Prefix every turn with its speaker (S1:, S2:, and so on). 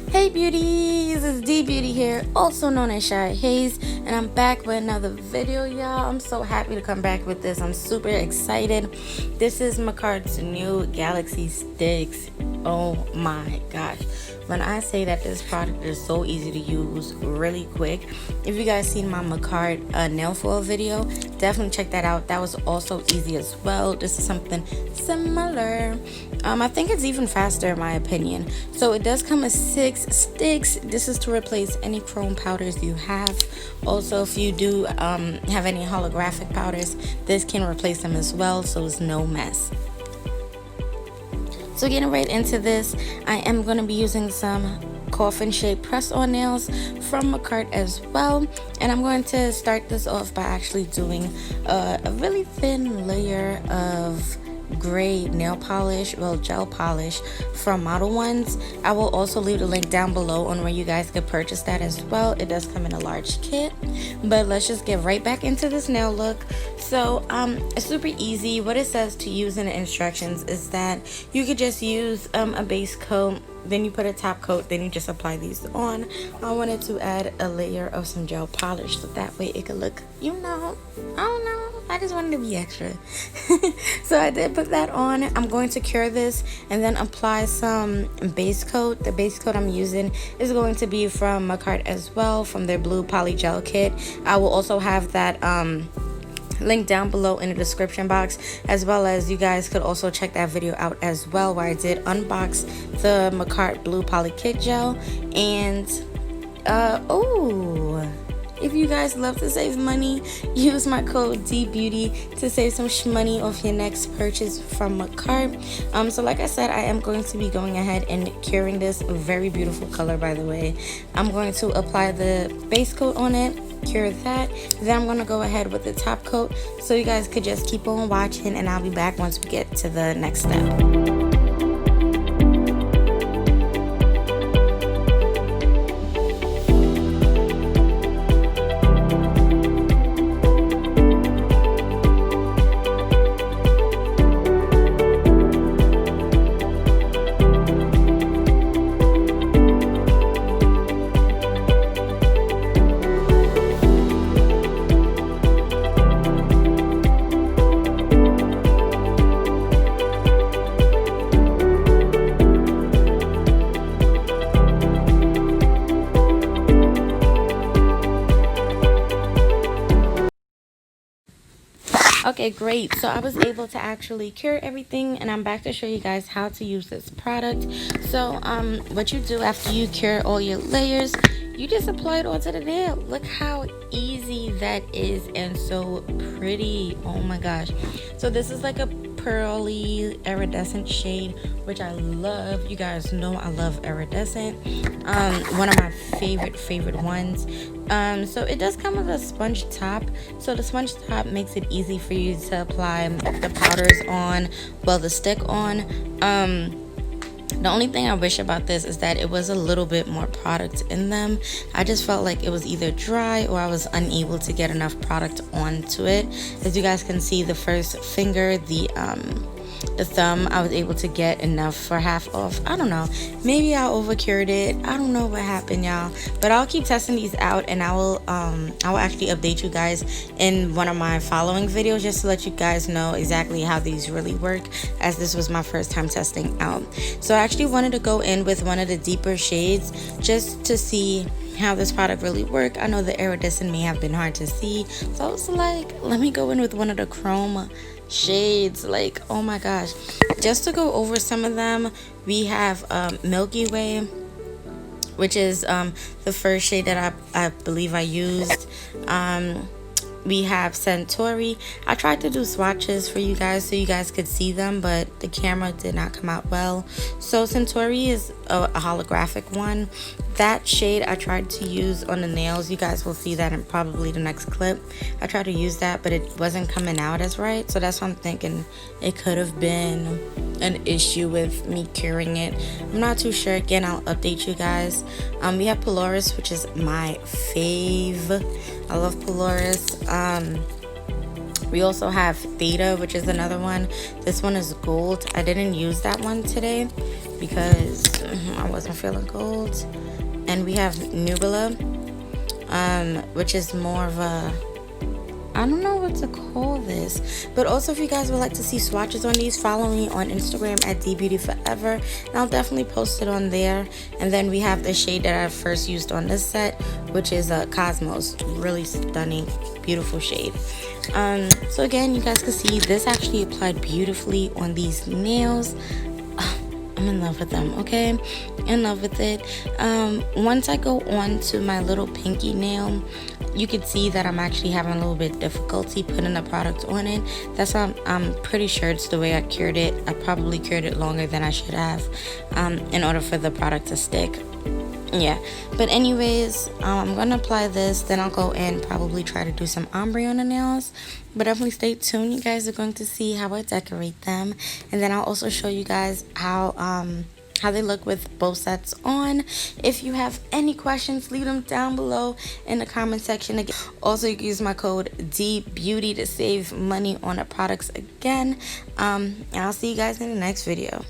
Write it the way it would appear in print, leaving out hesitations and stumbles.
S1: Hey beauties, it's DeeBeauty here, also known as Shyhaze, and I'm back with another video, y'all. I'm so happy to come back with this. I'm super excited. This is Makartt's new Galaxy Sticks. Oh my gosh. When I say that this product is so easy to use, really quick. If you guys seen my Makartt nail foil video, definitely check that out. That was also easy as well. This is something similar. I think it's even faster in my opinion. So it does come with 6 sticks. This is to replace any chrome powders you have. Also, if you do have any holographic powders, this can replace them as well, so it's no mess. So getting right into this, I am going to be using some coffin shaped press on nails from Makartt as well, and I'm going to start this off by actually doing a really thin layer of gray nail polish, well, gel polish from Model Ones. I will also leave the link down below on where you guys could purchase that as well. It does come in a large kit, but let's just get right back into this nail look. So it's super easy. What it says to use in the instructions is that you could just use a base coat, then you put a top coat, then you just apply these on. I wanted to add a layer of some gel polish so that way it could look, I don't know, I just wanted to be extra. So I did put that on. I'm going to cure this and then apply some base coat. The base coat I'm using is going to be from Makartt as well, from their blue poly gel kit. I will also have that link down below in the description box, as well as you guys could also check that video out as well, where I did unbox the Makartt blue poly kit gel. And if you guys love to save money, use my code DeeBeauty to save some money off your next purchase from Makartt. So like I said, I am going to be going ahead and curing this very beautiful color, by the way. I'm going to apply the base coat on it, cure that, then I'm going to go ahead with the top coat, so you guys could just keep on watching, and I'll be back once we get to the next step. Okay, great. So I was able to actually cure everything, and I'm back to show you guys how to use this product. So what you do after you cure all your layers, you just apply it onto the nail. Look how easy that is, and so pretty. Oh my gosh. So this is like a pearly iridescent shade, which I love. You guys know I love iridescent. One of my favorite ones. So it does come with a sponge top, so the sponge top makes it easy for you to apply the powders on, well, the stick on. The only thing I wish about this is that it was a little bit more product in them. I just felt like it was either dry or I was unable to get enough product onto it. As you guys can see, the first finger, the thumb, I was able to get enough for half off. I don't know, maybe I over cured it. I don't know what happened, y'all, but I'll keep testing these out, and I will actually update you guys in one of my following videos, just to let you guys know exactly how these really work, as this was my first time testing out. So I actually wanted to go in with one of the deeper shades just to see how this product really worked. I know the iridescent may have been hard to see, so I was like, let me go in with one of the chrome shades. Like, oh my gosh. Just to go over some of them, we have Milky Way, which is the first shade that I believe I used. We have Centauri. I tried to do swatches for you guys so you guys could see them, but the camera did not come out well. So Centauri is a holographic one. That shade I tried to use on the nails. You guys will see that in probably the next clip. I tried to use that, but it wasn't coming out as right. So that's why I'm thinking it could have been an issue with me curing it. I'm not too sure. Again, I'll update you guys. We have Polaris, which is my fave. I love Polaris. We also have Theta, which is another one. This one is gold. I didn't use that one today because I wasn't feeling gold. And we have Nubila, which is more of a, I don't know what to call this. But also, if you guys would like to see swatches on these, follow me on Instagram at DeeBeautyForever, and I'll definitely post it on there. And then we have the shade that I first used on this set, which is Cosmos. Really stunning, beautiful shade. So again, you guys can see this actually applied beautifully on these nails. I'm in love with them, okay? In love with it. Once I go on to my little pinky nail, you can see that I'm actually having a little bit difficulty putting the product on it. That's why I'm pretty sure it's the way I cured it. I probably cured it longer than I should have in order for the product to stick. Yeah, but anyways, I'm gonna apply this, then I'll go and probably try to do some ombre on the nails. But definitely stay tuned. You guys are going to see how I decorate them, and then I'll also show you guys how they look with both sets on. If you have any questions, leave them down below in the comment section. Again, also, you can use my code DeeBeauty to save money on the products again. And I'll see you guys in the next video.